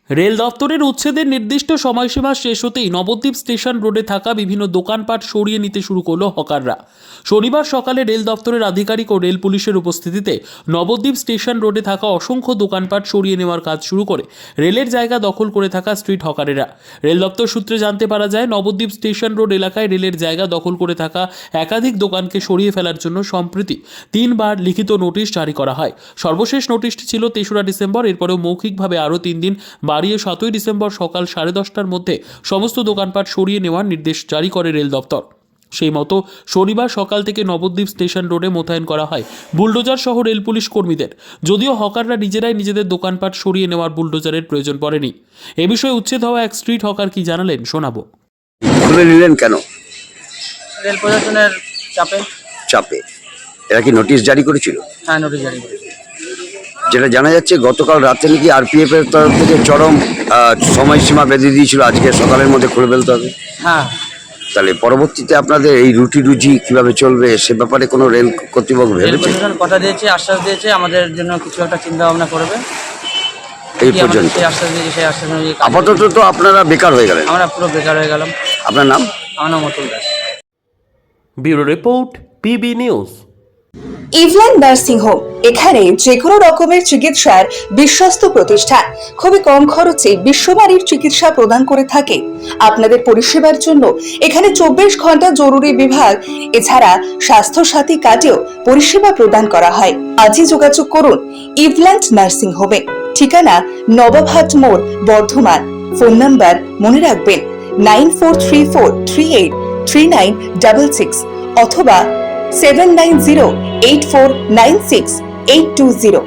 Rail দপ্তরের উচ্ছেদের নির্দিষ্ট সময়সীমা শেষ হতেই নবদ্বীপ স্টেশন রোডে থাকা বিভিন্ন দোকানপাট সরিয়ে নিতে শুরু করলো হকাররা। শনিবার সকালে রেল দপ্তরের আধিকারিক ও রেল পুলিশের উপস্থিতিতে নবদ্বীপ স্টেশন রোডে থাকা অসংখ্য দোকানপাট সরিয়ে নেওয়ার কাজ শুরু করে রেলের জায়গা দখল করে থাকা স্ট্রিট হকারেরা। রেল দপ্তর সূত্রে জানতে পারা যায়, নবদ্বীপ স্টেশন রোড এলাকায় রেলের জায়গা দখল করে থাকা একাধিক দোকানকে সরিয়ে ফেলার জন্য সম্প্রতি 3 বার লিখিত নোটিশ জারি করা হয়। সর্বশেষ নোটিশটি ছিল 3রা ডিসেম্বর। এরপরেও মৌখিকভাবে আরও 3 দিন বাড়িয়ে 7ই ডিসেম্বর সকাল 10:30টার মধ্যে সমস্ত দোকানপাট সরিয়ে নেওয়ার নির্দেশ জারি করে রেল দপ্তর। সেই মতো শনিবার সকাল থেকে নবদ্বীপ স্টেশন রোডে মোতায়েন করা হয় বুলডোজার সহ রেল পুলিশ কর্মীদের। যদিও হকাররা নিজেরাই নিজেদের দোকানপাট সরিয়ে নেওয়ার বুলডোজারের প্রয়োজন পড়েনি। এ বিষয়ে উচ্ছেদ হওয়া এক স্ট্রিট হকার কি জানালেন শোনাবো। খুলে নিলেন কেন? রেল প্রশাসনের চাপে। এরা কি নোটিশ জারি করেছিল? হ্যাঁ, নোটিশ জারি করেছে। যেটা জানা যাচ্ছে গতকাল রাতে নাকি আরপিএফ এর তরফ থেকে চরম সময়সীমা বেঁধে দিয়েছিল, আজকে সকালের মধ্যে খুলে ফেলতে হবে। হ্যাঁ, তাহলে পরবর্তীতে আপনাদের এই রুজি কিভাবে চলবে সে ব্যাপারে কোনো রেল কর্তৃপক্ষ রেল ভেবেছে? প্রশাসন কথা দিয়েছে, আশ্বাস দিয়েছে আমাদের জন্য কিছু একটা চিন্তা ভাবনা করবে। এই কি আমাদের পর্যন্ত সেই আশ্বাস দিয়েছে, সেই আশ্বাস অনুযায়ী কাজ আপাতত তো আপনারা বেকার হয়ে গেলেন। আমরা পুরো বেকার হয়ে গেলাম। আপনার নাম? আমার নাম Atul Das. Bureau report, PB news. ইভল্যান্ড নার্সিং হোম, এখানে যে কোনো রকমের চিকিৎসার বিশ্বস্ত প্রতিষ্ঠান। খুবই কম খরচে বিশ্বমানের চিকিৎসা প্রদান করে থাকে। আপনাদের পরিষেবার জন্য এখানে 24 ঘন্টা জরুরি বিভাগ, এছাড়া স্বাস্থ্য সাথী কার্ডেও পরিষেবা প্রদান করা হয়। আজই যোগাযোগ করুন ইভল্যান্ড নার্সিং হোমে। ঠিকানা নবাবহাট মোড়, বর্ধমান। ফোন নাম্বার মনে রাখবেন 9434383966 অথবা 7908496820।